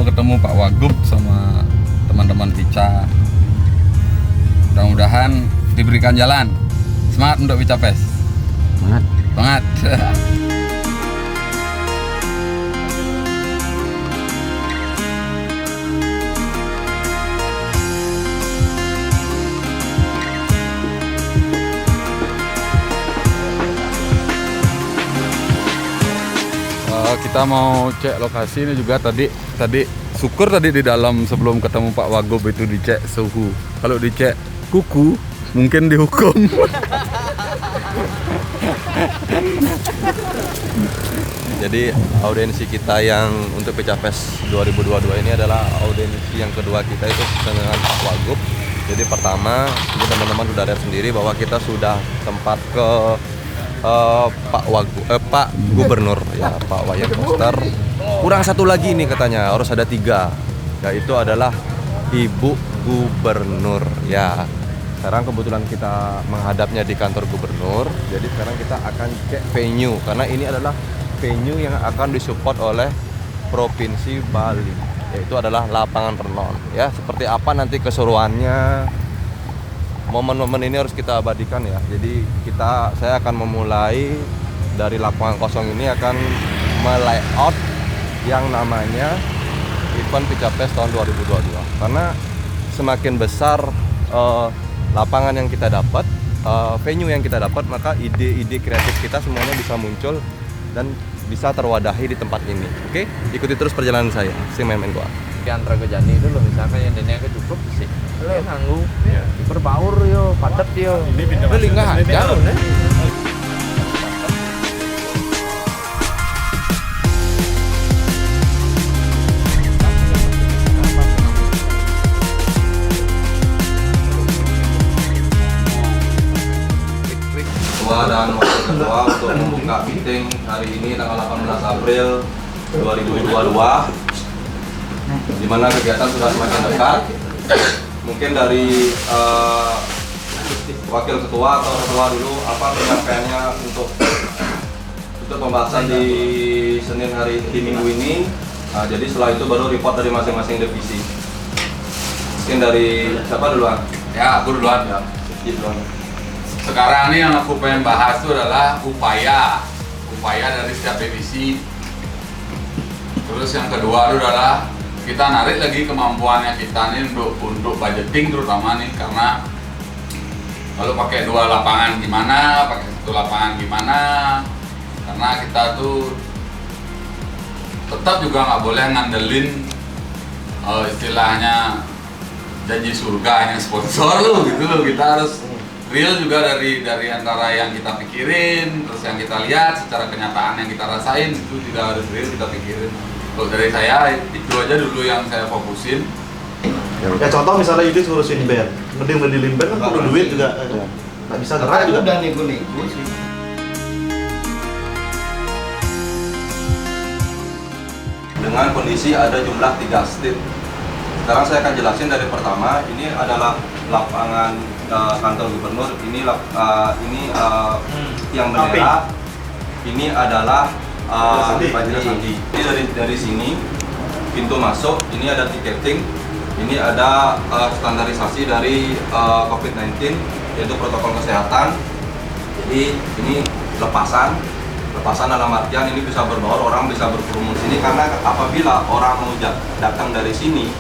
ketemu Pak Wagub sama teman-teman Pica. Mudah-mudahan diberikan jalan. Semangat untuk Pica Pes. Semangat. Semangat. Kita mau cek lokasi ini juga tadi syukur tadi di dalam sebelum ketemu Pak Wagub itu dicek suhu. Kalau dicek kuku mungkin dihukum. Jadi audiensi kita yang untuk Pica Pes 2022 ini adalah audiensi yang kedua kita itu dengan Pak Wagub. Jadi pertama, ini teman-teman sudah lihat sendiri bahwa kita sudah sempat ke Pak Gubernur ya, Pak Wayan Koster. Kurang satu lagi ini katanya, harus ada 3, yaitu adalah Ibu Gubernur ya. Sekarang kebetulan kita menghadapnya di kantor gubernur, jadi sekarang kita akan cek venue karena ini adalah venue yang akan disupport oleh Provinsi Bali, yaitu adalah lapangan renon ya. Seperti apa nanti keseruannya, momen-momen ini harus kita abadikan ya. Jadi saya akan memulai dari lapangan kosong ini akan melayout yang namanya event Pica Pes tahun 2022. Karena semakin besar lapangan yang kita dapat, venue yang kita dapat, maka ide-ide kreatif kita semuanya bisa muncul dan bisa terwadahi di tempat ini. Oke, ikuti terus perjalanan saya. Sing main-main gua. Antara ke Jani itu loh, misalkan yang dene ke cukup sih. Lo nanggung, berbaur yo, padat yo. Ini pindah masuk. Linggah aja loh, nih. Ketua dan wakil ketua untuk membuka meeting hari ini tanggal 18 April 2022, di mana kegiatan sudah semakin dekat. Mungkin dari wakil ketua atau ketua dulu apa penyampaiannya untuk pembahasan di Senin hari di minggu ini. Jadi setelah itu baru report dari masing-masing divisi. Mungkin dari siapa duluan? Ya, aku duluan ya. Duluan. Sekarang ini yang aku pengen bahas itu adalah upaya dari setiap divisi. Terus yang kedua itu adalah kita narik lagi kemampuannya kita nih untuk budgeting terutama nih, karena kalau pakai 2 lapangan gimana, pakai 1 lapangan gimana, karena kita tuh tetap juga nggak boleh ngandelin istilahnya janji surga yang sponsor loh gitu loh. Kita harus real juga dari antara yang kita pikirin, terus yang kita lihat secara kenyataan yang kita rasain itu tidak harus real kita pikirin. Kalau dari saya itu aja dulu yang saya fokusin. Ya contoh misalnya Yudis ngurusin band, ngedilin band kan perlu duit juga, nggak bisa gerak juga. Udah nego-nego sih. Dengan kondisi ada jumlah 3 step. Sekarang saya akan jelasin dari pertama. Ini adalah lapangan kantor gubernur. Ini yang bendera. Ini adalah Fajra Sandi. Ini dari sini pintu masuk. Ini ada tiketing. Ini ada standarisasi dari COVID-19, yaitu protokol kesehatan. Jadi ini lepasan dalam artian ini bisa berbaur, orang bisa berkerumun sini, karena apabila orang mau datang dari sini,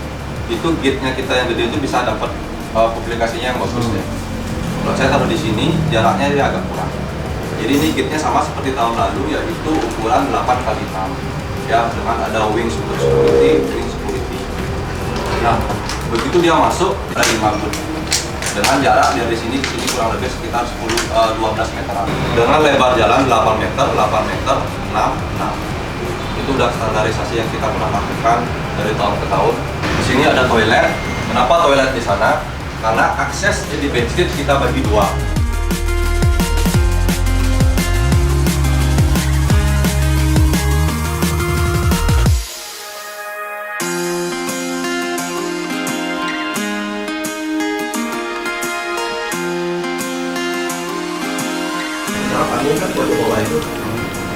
itu gate-nya kita yang gede itu bisa dapat publikasinya yang bagus ya. Kalau saya taruh di sini, jaraknya dia agak kurang. Jadi ini gate-nya sama seperti tahun lalu, yaitu ukuran 8x6 ya, dengan ada wing security. Nah, begitu dia masuk ada 5 foot. Dengan jarak dari sini ke sini kurang lebih sekitar 12 meteran. Dengan lebar jalan 8 meter, 6. Itu udah standarisasi yang kita pernah lakukan dari tahun ke tahun. Di sini ada toilet. Kenapa toilet di sana? Karena akses di backstage kita bagi 2. Panggung kan kalau bawah itu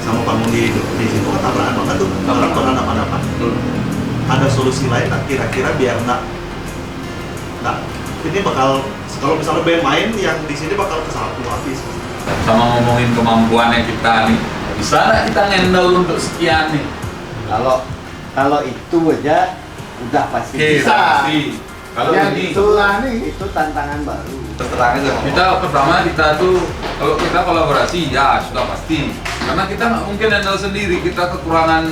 sama panggung di situ kan tabrakan banget tuh, tabrak pernah apa-apa. Ada solusi lain nggak kira-kira biar nggak ini bakal kalau misalnya band main yang di sini bakal kesalahan habis. Sama ngomongin kemampuannya kita nih, bisa nggak kita ngendel untuk sekian nih? Kalau itu aja udah pasti bisa. Kalau yang ini itulah nih, itu tantangan baru. Terang aja. kita tuh kalau kita kolaborasi ya sudah pasti. Karena kita nggak mungkin handle sendiri, kita kekurangan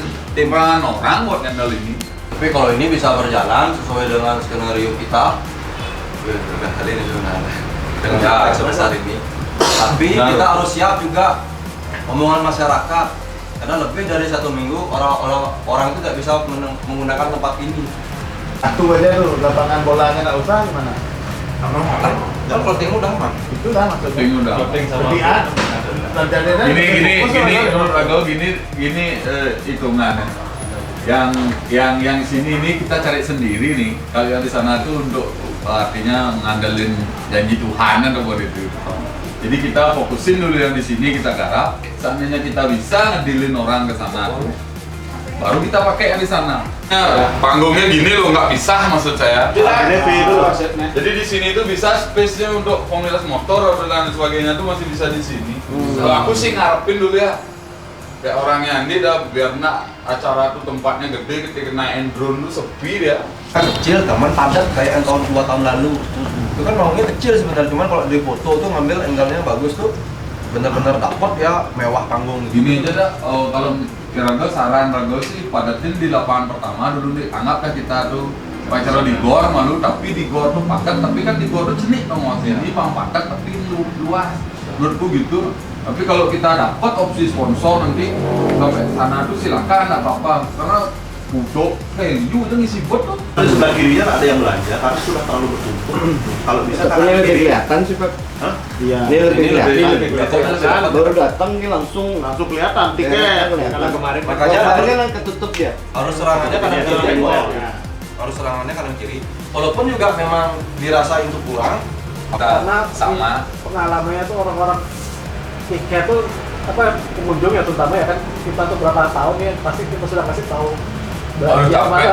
orang buat handle ini. Tapi kalau ini bisa berjalan sesuai dengan skenario kita, udah kali ini dengan cara sebesar ini. Tapi kita harus siap juga omongan masyarakat, karena lebih dari 1 minggu orang itu tidak bisa menggunakan tempat ini. Satu aja tuh, lapangan bolanya nggak usah gimana? Kan clothing udah mah. Itu dah maksudnya. Ting udah. Gini hitungannya. Yang sini ini kita cari sendiri nih. Kalau yang di sana tuh untuk artinya ngandelin janji Tuhan atau buat itu. Jadi kita fokusin dulu yang di sini kita garap. Seandainya kita bisa ngedilin orang ke sana tuh, baru kita pakai yang di sana. Panggungnya gini loh, nggak pisah maksud saya. Jadi di sini tuh bisa space-nya untuk komunitas motor dan sebagainya tuh masih bisa di sini. Kalau aku sih ngarepin dulu ya, kayak orangnya Andi dah biar nak acara tuh tempatnya gede, ketika naik drone tuh sepi dia. Kecil, teman padat kayak yang tahun 2 tahun lalu. Itu kan maunya kecil sebenarnya, cuman kalau di foto tuh ngambil angle-nya bagus tuh, bener-bener dapet ya mewah panggung. Gini aja dah, kalau kira-kira saran Rago sih padatin di lapangan pertama dulu deh. Anggaplah kita tuh acara di gor malu, tapi di gor tuh padat, tapi kan di gor tuh cenik dong maksudnya. Ini pang padat tapi luas, menurutku gitu. Tapi kalau kita dapat opsi sponsor nanti sampai sana tuh silakan, nggak apa-apa. Karena budok kayu itu ngisi bot tuh. Di sebelah kirinya nggak ada yang belanja karena sudah terlalu bertumpuk. Kalau bisa Ini kanan lebih kiri. kelihatan sih Pak. Hah? Iya. Ini lebih kelihatan. Baru datang nih langsung kelihatan tiket. Kalau kemarin Makanya kan ketutup ya. harus serangannya kanan kiri. Harus serangannya kanan kiri. Walaupun juga memang dirasa itu kurang, Karena sama pengalamannya tuh orang-orang tiket tuh pengunjung ya terutama ya kan kita tuh berapa tahun ya pasti kita sudah kasih tahu Baru capek.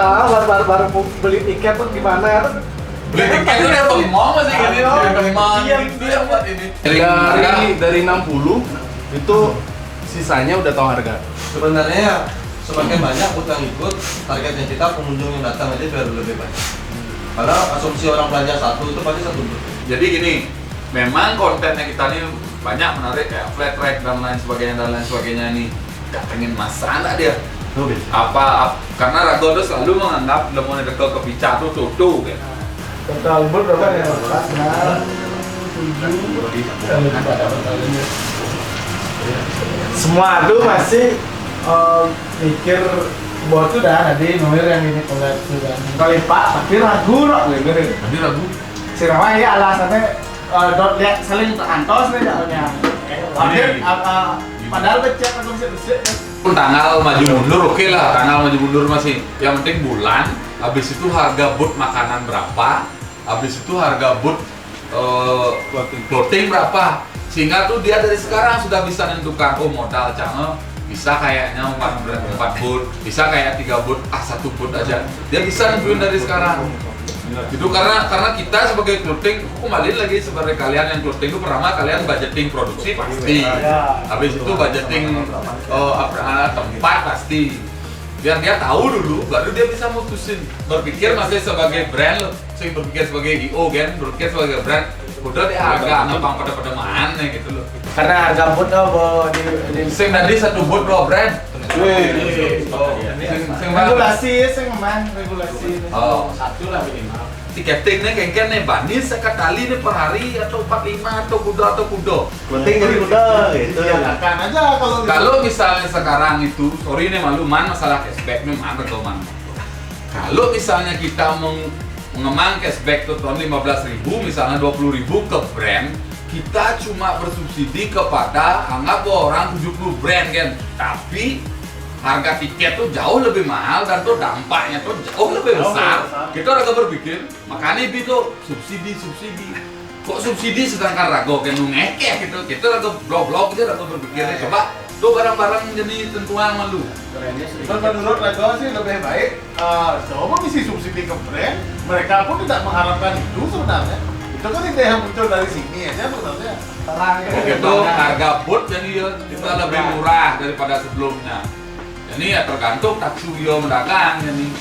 baru beli tiket tuh gimana ya tuh beli tiket itu udah bengong masih gini, bengong gitu ya buat ini. Dari 60 itu sisanya udah tahu harga. sebenarnya ya semakin banyak yang ikut, targetnya kita pengunjung yang datang aja biar lebih banyak. Karena asumsi orang belanja satu itu pasti satu booth. Jadi gini, memang kontennya kita nih banyak menarik kayak flat track dan lain sebagainya nih. Datengin masalah dia. Karena Rago tuh selalu menganggap lemon dekel ke pica tuh tuh gitu. total umur berapa ya? Semua tuh masih mikir bahwa tuh dah nanti nomor yang ini kali Pak tapi ragu loh Jadi Rago si Rama ya alasannya lihat saling terantos nih jauhnya padahal becek atau bisa tanggal maju mundur oke lah, tanggal maju mundur masih. Yang penting bulan, habis itu harga boot makanan berapa, habis itu harga boot clothing berapa, sehingga tuh dia dari sekarang sudah bisa menentukan modal channel bisa kayaknya 4 boot, bisa kayak 3 boot, 1 boot aja. Dia bisa nentuin dari sekarang. Itu karena kita sebagai clothing, kembali lagi sebagai kalian yang clothing itu pertama kalian budgeting produksi pasti, habis itu budgeting tempat pasti, biar dia tahu dulu, baru dia bisa mutusin. Berpikir masih sebagai brand, sing berpikir sebagai IO kan, berpikir sebagai brand, udah deh harga ngepang pada mana gitu loh. karena harga boot di Sing tadi 1 boot bro brand. regulasi sing man regulasi Oh. satu lah minimal Tiketingnya kayak nih banding sekali nih per hari atau 45 atau kudo. Penting jadi udah gitu. silakan aja Kalau misalnya sekarang itu, sorry nih maluman masalah cashback memang atau man. Kalau misalnya kita mengemang cashback tuh tahun 15.000, misalnya 20.000 ke brand, kita cuma bersubsidi kepada anggap orang 70 brand kan, tapi harga tiket tuh jauh lebih mahal dan tuh dampaknya tuh jauh lebih besar. Kita agak berpikir, makanya itu subsidi. Kok subsidi sedangkan Rago kan ngekeh gitu. Kita agak blok-blok aja agak berpikirnya coba Untuk barang-barang jadi tentuan malu. Dan menurut Lego sih lebih baik coba isi subsidi ke brand. Mereka pun tidak mengharapkan itu sebenarnya. Itu kan ide yang muncul dari sini aja sebenarnya. Begitu harga put jadi kita lebih murah daripada sebelumnya. Jadi ya tergantung taksuyo mendagang ini.